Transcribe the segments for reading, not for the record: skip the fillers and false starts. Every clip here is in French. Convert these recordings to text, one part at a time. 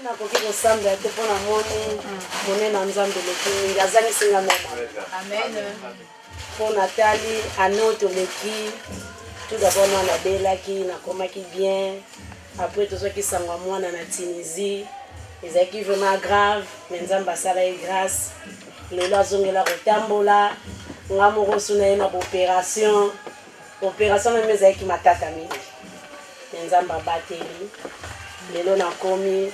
na koki kosambela te mpona moni monene nzambe leki azangisinga mema. Amen. Mpona tali ane oyo toleki tout d'abord mwana abelaki nakomaki bien. Après tozokisangwa mwana na Tunisie ezalaki vraiment grave mais nzambe asala ye grâce. Lelo azongela kotambola nga moko suna ye na baopération meme ezalaki matata mingi me nzambe abateli. Lelo nakomi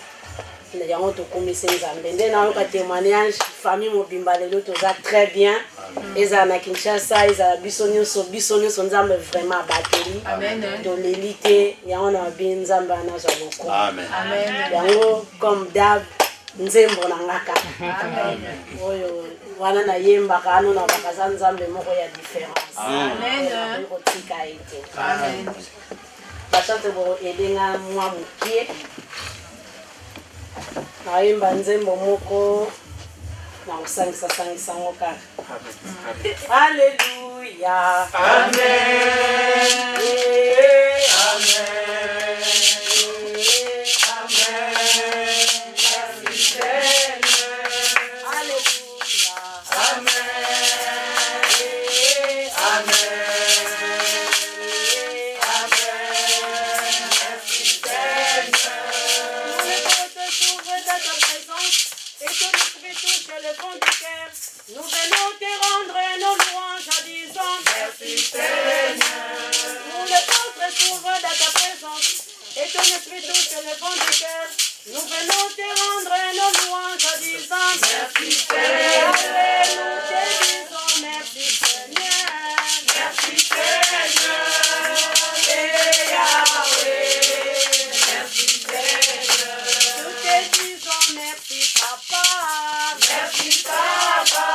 yango tokomisi nzambe nde nayoka témoignage famille mobimba lelo toza très bien. Ezala na Kinshasa ezala biso nyonso nzambe vraiment abateli toleli te yango na babi nzambe anazwa loko yango comme dab nzembo na nga kaka oyo wana nayembaka ano na bakaza nzambe moko ya différence kotika ete bachante bo elenga mwa mokie nayemba nzembo moko na kosangisa ngo kaka. Alléluia. Amen. Amen. Nous venons te rendre nos louanges en disant merci Seigneur. Nous le ventre s'ouvre dans ta présence et ton esprit touche le fond du cœur. Nous venons te rendre nos louanges en disant merci Seigneur. Nous te disons merci Seigneur. Merci Seigneur. Et Yahweh. Merci Seigneur. Nous te disons merci Papa. Merci Papa.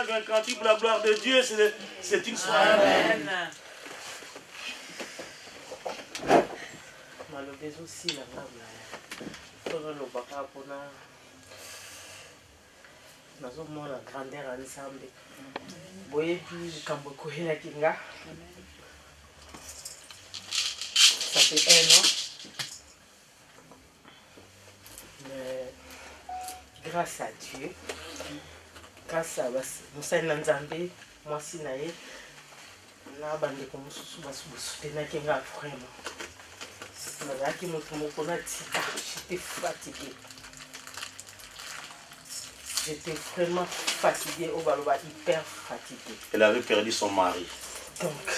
Un cantique pour la gloire de Dieu, c'est une soirée. Amen. maloba ezosila ngabla mpona lobaka mpona nazomona grandeur ya nzambe boyebi likambo ekoyelaki nga ça fait 1 an mais grâce à Dieu grâce à mosali na nzambe mwasi na ye na bandeko mosusu basutenaki nga vraiment nazalaki moto moko natika j'étais fatigué. J'étais vraiment fatiguée, au baloba hyper fatiguée. Elle avait perdu son mari. Donc,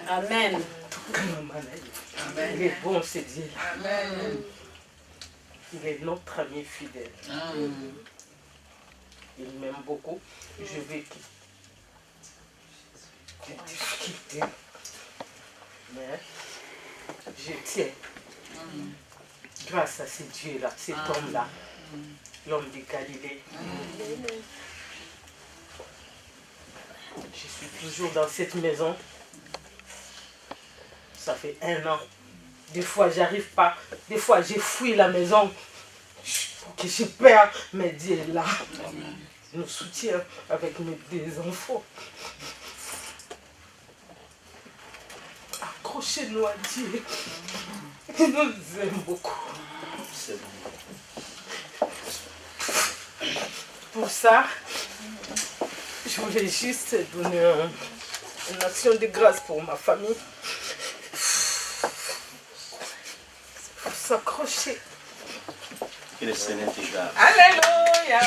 Amen. Amen. Il est bon, c'est Dieu. Amen. Il est notre ami fidèle. Amen. Il m'aime beaucoup. Je vais des difficultés. Mais je tiens. Grâce à ce Dieu-là, cet homme-là, l'homme de Galilée. Je suis toujours dans cette maison. Ça fait 1 an. Des fois, j'arrive pas. Des fois, j'ai fui la maison. Que je perds, mais Dieu est là. Il nous soutient avec mes 2 enfants. Accrochez-nous à Dieu. Il nous aime beaucoup. C'est bon. Pour ça, je voulais juste donner une action de grâce pour ma famille. Pour s'accrocher. Que le Seigneur te garde. Alléluia.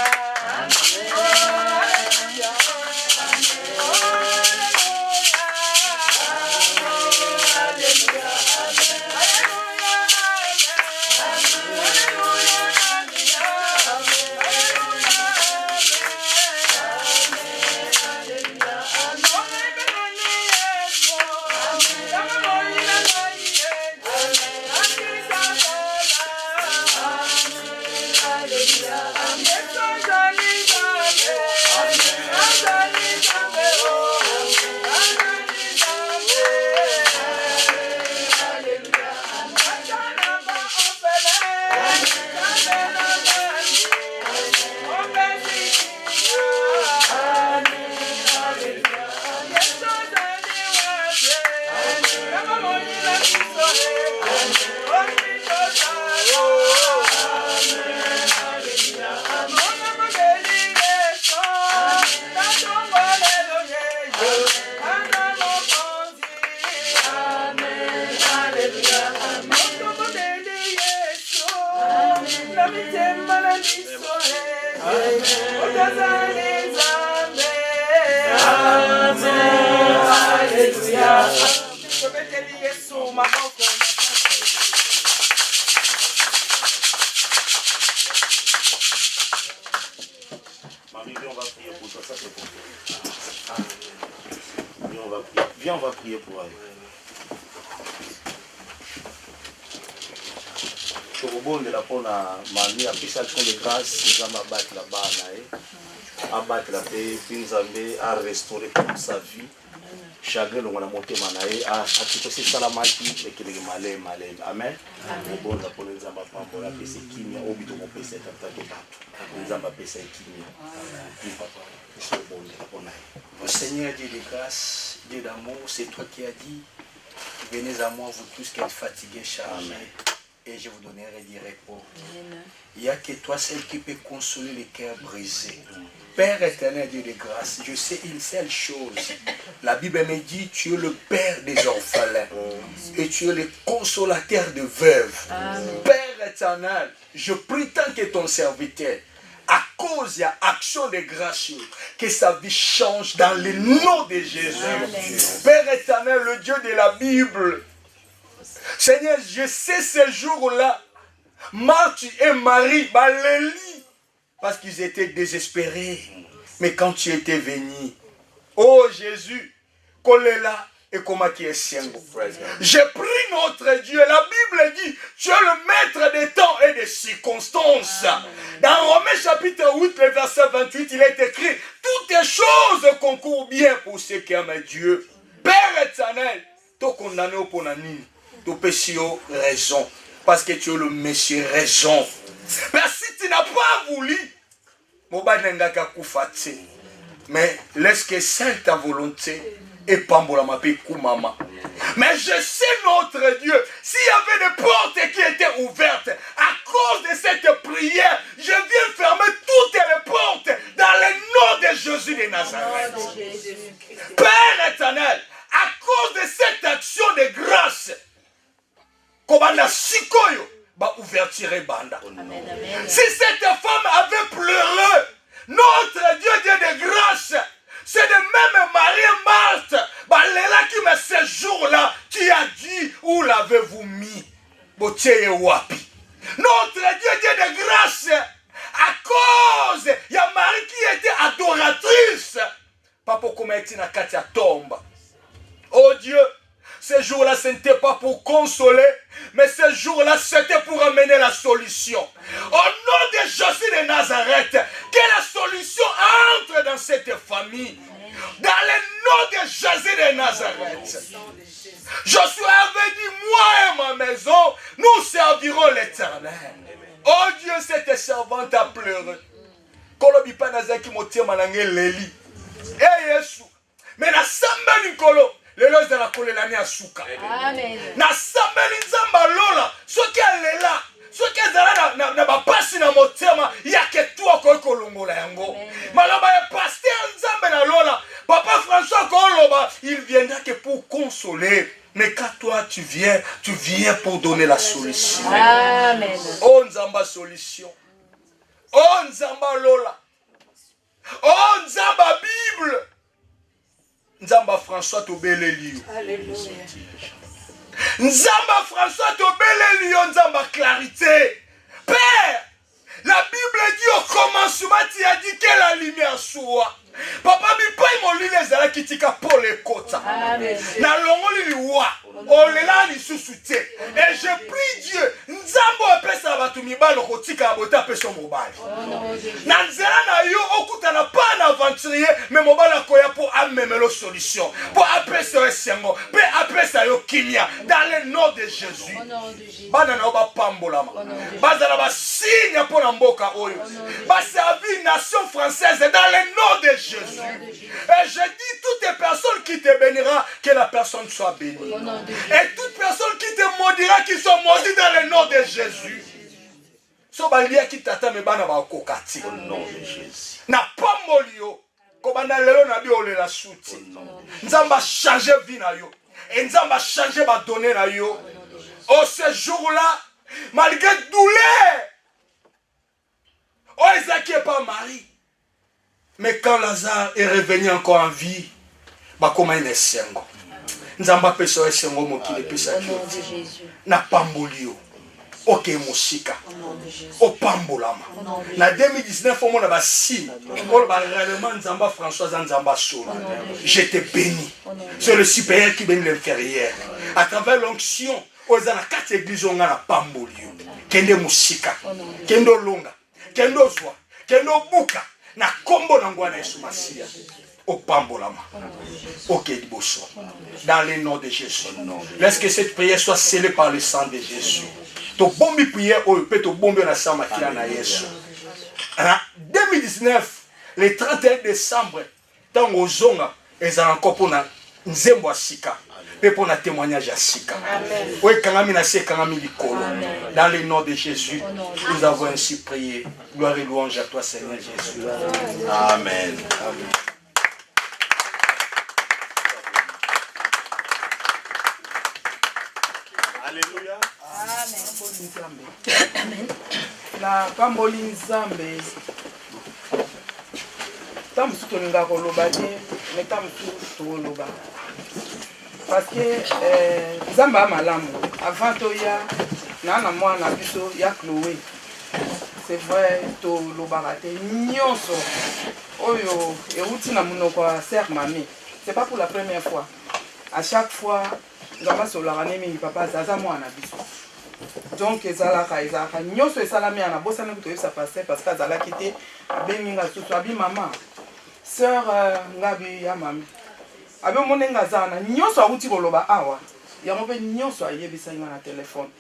Marie, viens, on va prier pour toi. Ça, c'est pour toi. Viens, on va prier. Viens, on va prier pour elle. tokobondela mpona mami apesaki mpo de grâce nzambe abatela bana na ye abatela mpe nzambe arestaure toute sa vie chagrin longo na motema na ye atikosi esalamaki ekelenge maleme amen obonza mpona nzambe apambola apesa ekimia oyo bitomopesa etataki bato nzambe apesa ekimia papa obondela mpona ye. Seigneur Dieu de grâce, Dieu d'amour, c'est toi qui as dit, venez à moi vous tous qui êtes fatigués, chargés, et je vous donnerai du repos. Il n'y a que toi seul qui peut consoler les cœurs brisés. Père éternel, Dieu de grâce, je sais une seule chose. La Bible me dit, tu es le Père des orphelins et tu es le consolateur de veuves. Père éternel, je prie tant que ton serviteur, à cause de l'action de grâce, que sa vie change dans le nom de Jésus. Amen. Père éternel, le Dieu de la Bible, Seigneur, je sais ce jour-là, Marthe et Marie, parce qu'ils étaient désespérés. Mais quand tu étais venu, oh Jésus, Kolela, et comment qui est siengo. J'ai pris notre Dieu. La Bible dit, tu es le maître des temps et des circonstances. Dans Romains chapitre 8, le verset 28, il est écrit, toutes les choses concourent bien pour ceux qui aiment Dieu. Père éternel, tu es condamné au ponanini. Tu as raison. Parce que tu es le Messie raison. Mais si tu n'as pas voulu, mais laisse que celle ta volonté et pambola ma paix koumama. Mais je sais notre Dieu, s'il y avait des portes qui étaient ouvertes, à cause de cette prière, je viens fermer toutes les portes dans le nom de Jésus de Nazareth. Père éternel, à cause de cette action de grâce, comme on a sikoyo, bah ouverture banda. Si cette femme avait pleuré, notre Dieu de grâce, c'est de même Marie et Marthe, bah là qui me ce jour-là, tu as dit, où l'avez-vous mis? Botiye wapi. Notre Dieu de grâce, à cause, il y a Marie qui était adoratrice. Papa comment na katia tombe. Oh Dieu, ce jour-là, ce n'était pas pour consoler, mais ce jour-là, c'était pour amener la solution. Au nom de Jésus de Nazareth, que la solution entre dans cette famille. Dans le nom de Jésus de Nazareth. Josué avait dit, moi et ma maison, nous servirons l'Éternel. Oh Dieu, cette servante a pleuré. Kolobi panazaki motie manange leli. Eh Yesu. Mais na samba nikolo. Lelo zala kolelani asuka. Amen. Na sambeli nzamba lola. Soki alela. Soki zala na bapasi na motema. Yake tuwa koi kolongola yango. Maloba ya pasteur nzambe na lola. Papa François Koloba. Il viendra que pour consoler. Mais quand toi tu viens pour donner la solution. Amen. Oh nzamba solution. Oh nzamba lola. Oh nzamba Bible. Nzamba François Tobelelio. Alléluia. Nzamba François Tobelelio, Nzamba clarité. Père, la Bible dit au commencement, tu as dit que la lumière soit. Papa, mi pas mon lit les ala kitika pour les côtes. Na longo li wa. On les là ni sous-souté. Et je prie Dieu, Nzambo pesa batu mibalo kotika bota peso mobile. Na nzela na yo okuta na pas un aventurier, mais mobile koya pour amener la solution. Pour appeler ce sengo, pour appeler ça yo kimia dans le nom de Jésus. Bana na ba pambolama. Bazala ba signe pour na mboka oyo. Ba servir nation française dans le nom de Jésus. Et je dis toutes les personnes qui te bénira, que la personne soit bénie. Et toute personne qui te maudira, qui sont maudites dans le nom de Jésus. So balia qui tata me bana ba kokati. Au nom de Jésus. Na pambolio. Kobanda lelo na bi ole la souti. Nzamba changer vie na yo. Et nzamba changer ba donner na yo. Au ce jour-là, malgré douleur. Oh, Isaac n'est pas Marie. Mais quand Lazare est revenu encore en vie, bah comment il est sengo. Nzamba peso sengo mokile pesa kioti. Na pambolio. Ok musika. O pambolama. Na 2019 on a basine. On va réellement Nzamba François Nzamba Sola. J'étais béni. C'est le supérieur qui bénit l'inférieur. À travers l'onction, aux ana 4 églises on a pambolio. Kende musika. Kendo longa. Kendo zwa. Kendo buka. Na kombo na ngwana Yesu Masia. Au pambolama. Ok, Bosso. Dans le nom de Jésus. Laisse que cette prière soit scellée par le sang de Jésus. To bombi prière au peut to bombi na sama kila na Yesu. En 2019, le 31 décembre, tant aux zonga, ils ont encore pour na nzembo sika. Et pour na témoignage à sika. Oui, kangami na se kangami likolo. Dans le nom de Jésus, nous avons ainsi prié. Gloire et louange à toi, Seigneur Jésus. Amen. Amen. Alléluia. Amen. La pamboli nzambe. Tam suto nga koloba te, mais tam suto loba. Parce que nzamba malamu avant toya na mwana biso ya Chloé. C'est vrai to lobaka te nyonso oyo euti na munoko ya sœur Mami. C'est pas pour la première fois. à chaque fois nzamba solaka ne mingi papa zaza mwana biso donc ezalaka nyonso esalami ana bosana kutoyebisa paster parce que azalaki te abengi nga susu abi mama sœur ngabi ya mami abe omone nga aza wana nyonso awuti koloba awa yango mpe nyonso ayebisaki nga na telefone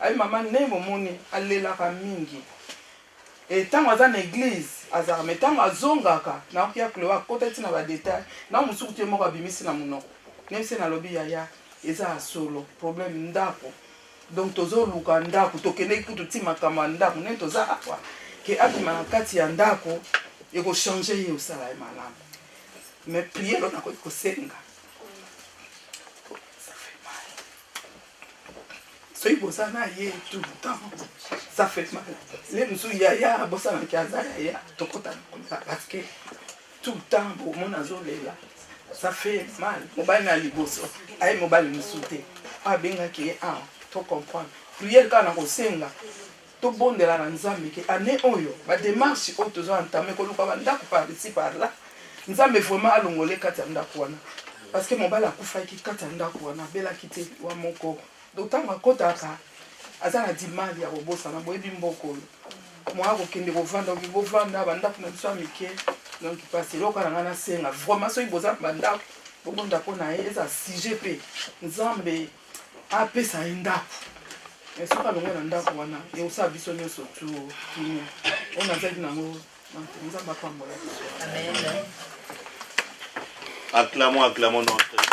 abi mama nde bomoni alelaka mingi ntango aza na église azalaka me ntango azongaka naoki ya kulewa akota ti na badetail na mosuku te moko abimisi na monoko nayebisi nalobi yaya eza ya solo problème ndako donc tozoluka ndako tokendeki kutu ti makambo ya ndako nde toza awa ke abima na kati ya ndako ekochange ye osala ye malamu mais priere oyo nakoki kosenga soki boza na ye tout le temps ça fait mal le mosusu yaya abosanaki aza yaya tokota nakolela parce que tout le temps bomona azolela ça fait mal mobali na liboso aye mobali mosusu te abengaki ye awa to comprendre priere kaka na kosenga tobondela na nzambe ke ane oyo badémarche oyo toza entame koluka bandako par ici par là nzambe vraiment alongole kati ya ndako wana parce que mobali akufaki kati ya ndako wana abelaki te wa moko donc ntango akotaka aza na dimali ya kobosana boyebi mboka oyo mwa akokende kovanda oki bovanda bandako na biso ya mike donc pasi eloko na ngai nasenga vraiment soki boza na bandako bobonda mpo na ye eza sujet mpe nzambe apesa ye ndako soki alongwe na ndako wana eosala biso nyonso tunia oyo nazali nango nzambe apambola biso. Acclamons notre